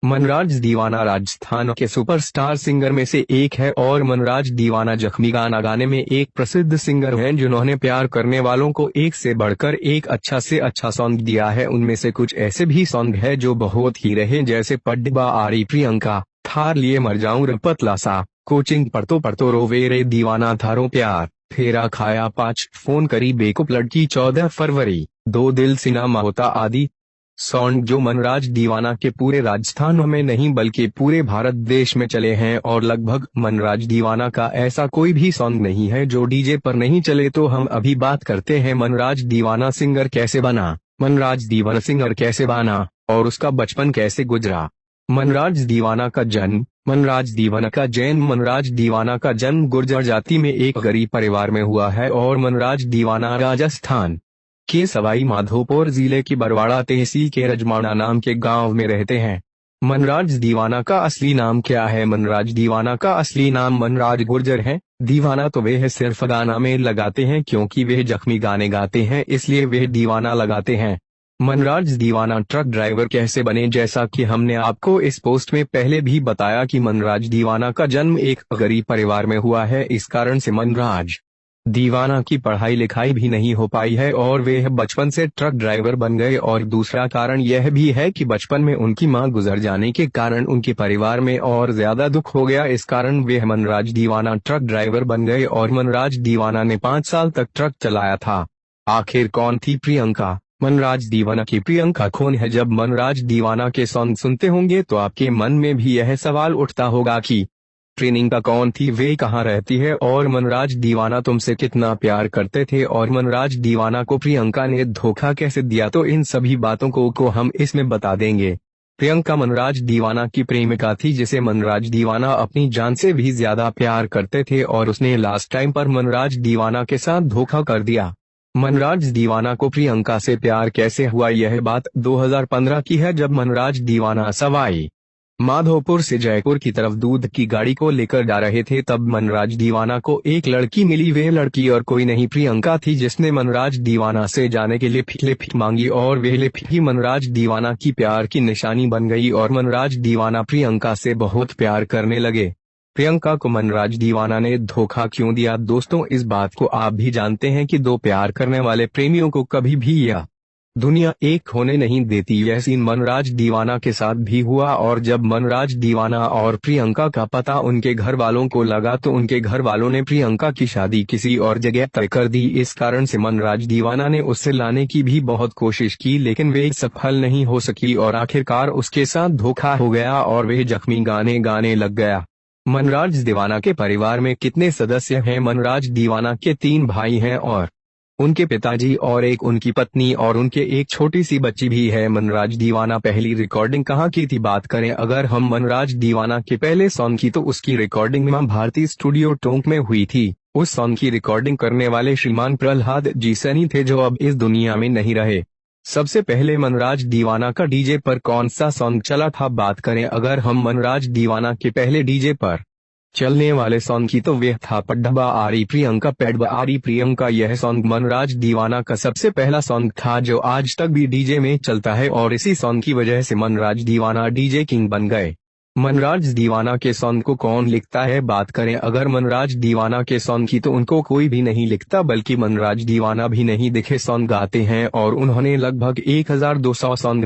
मनराज दीवाना राजस्थान के superstar singer में से एक है और मनराज दीवाना जख्मी गाना गाने में एक प्रसिद्ध सिंगर हैं जिन्होंने प्यार करने वालों को एक से बढ़कर एक अच्छा से अच्छा सॉन्ग दिया है। उनमें से कुछ ऐसे भी सॉन्ग है जो बहुत ही रहे, जैसे पड्डबा आरी प्रियंका, थार लिए मर जाऊं रे पतला सा, कोचिंग पढ़तो रोवे रे दीवाना थारो प्यार, फेरा खाया 5, फोन करी बेकुप लड़की 14 फरवरी, दो दिल सिनेमा होता आदि सॉन्ग जो मनराज दीवाना के पूरे राजस्थान में नहीं बल्कि पूरे भारत देश में चले हैं। और लगभग मनराज दीवाना का ऐसा कोई भी सॉन्ग नहीं है जो डीजे पर नहीं चले। तो हम अभी बात करते हैं मनराज दीवाना सिंगर कैसे बना, मनराज दीवाना सिंगर कैसे बना और उसका बचपन कैसे गुजरा। मनराज दीवाना का जन्म मनराज दीवाना का जन्म गुर्जर जाति में एक गरीब परिवार में हुआ है और मनराज दीवाना राजस्थान के सवाई माधोपुर जिले की बरवाड़ा तहसील के रजमाना नाम के गांव में रहते हैं। मनराज दीवाना का असली नाम क्या है? मनराज दीवाना का असली नाम मनराज गुर्जर है। दीवाना तो वे सिर्फ गाना में लगाते हैं, क्योंकि वे जख्मी गाने गाते हैं इसलिए वे दीवाना लगाते हैं। मनराज दीवाना ट्रक ड्राइवर कैसे बने? जैसा कि हमने आपको इस पोस्ट में पहले भी बताया कि मनराज दीवाना का जन्म एक गरीब परिवार में हुआ है। इस कारण से मनराज दीवाना की पढ़ाई लिखाई भी नहीं हो पाई है और वे बचपन से ट्रक ड्राइवर बन गए। और दूसरा कारण यह भी है कि बचपन में उनकी मां गुजर जाने के कारण उनके परिवार में और ज्यादा दुख हो गया। इस कारण वे मनराज दीवाना ट्रक ड्राइवर बन गए और मनराज दीवाना ने 5 साल तक ट्रक चलाया था। आखिर कौन थी प्रियंका? मनराज दीवाना की प्रियंका कौन है? जब मनराज दीवाना के सॉन्ग सुनते होंगे तो आपके मन में भी यह सवाल उठता होगा कि प्रियंका कौन थी, वे कहाँ रहती है और मनराज दीवाना तुमसे कितना प्यार करते थे और मनराज दीवाना को प्रियंका ने धोखा कैसे दिया। तो इन सभी बातों को हम इसमें बता देंगे। प्रियंका मनराज दीवाना की प्रेमिका थी जिसे मनराज दीवाना अपनी जान से भी ज्यादा प्यार करते थे और उसने लास्ट टाइम पर मनराज दीवाना के साथ धोखा कर दिया। मनराज दीवाना को प्रियंका से प्यार कैसे हुआ? यह बात 2015 की है, जब मनराज दीवाना सवाई माधोपुर से जयपुर की तरफ दूध की गाड़ी को लेकर जा रहे थे। तब मनराज दीवाना को एक लड़की मिली। वे लड़की और कोई नहीं प्रियंका थी, जिसने मनराज दीवाना से जाने के लिए लिफ्ट मांगी और वे लिफ्ट ही मनराज दीवाना की प्यार की निशानी बन गई और मनराज दीवाना प्रियंका से बहुत प्यार करने लगे। प्रियंका को मनराज दीवाना ने धोखा क्यों दिया? दोस्तों, इस बात को आप भी जानते हैं कि दो प्यार करने वाले प्रेमियों को कभी भी यह दुनिया एक होने नहीं देती। यह सीन मनराज दीवाना के साथ भी हुआ और जब मनराज दीवाना और प्रियंका का पता उनके घर वालों को लगा तो उनके घर वालों ने प्रियंका की शादी किसी और जगह तय कर दी। इस कारण से मनराज दीवाना ने उससे लाने की भी बहुत कोशिश की, लेकिन वे सफल नहीं हो सकी और आखिरकार उसके साथ धोखा हो गया और वे जख्मी गाने गाने लग गया। मनराज दीवाना के परिवार में कितने सदस्य हैं? मनराज दीवाना के 3 भाई हैं और उनके पिताजी और एक उनकी पत्नी और उनके एक छोटी सी बच्ची भी है। मनराज दीवाना पहली रिकॉर्डिंग कहाँ की थी? बात करें अगर हम मनराज दीवाना के पहले सॉन्ग की, तो उसकी रिकॉर्डिंग मां भारती स्टूडियो टोंक में हुई थी। उस सॉन्ग की रिकॉर्डिंग करने वाले श्रीमान प्रहलाद जी सैनी थे, जो अब इस दुनिया में नहीं रहे। सबसे पहले मनराज दीवाना का डीजे पर कौन सा सॉन्ग चला था? बात करें अगर हम मनराज दीवाना के पहले डीजे पर चलने वाले सॉन्ग की, तो वह था पड्डबा आरी प्रियंका, पेडबा आरी प्रियंका। यह सॉन्ग मनराज दीवाना का सबसे पहला सॉन्ग था जो आज तक भी डीजे में चलता है और इसी सॉन्ग की वजह से मनराज दीवाना डीजे किंग बन गए। मनराज दीवाना के सॉन्ग को कौन लिखता है? बात करें अगर मनराज दीवाना के सॉन्ग की, तो उनको कोई भी नहीं लिखता, बल्कि मनराज दीवाना भी नहीं दिखे सॉन्ग गाते हैं और उन्होंने लगभग 1200 सॉन्ग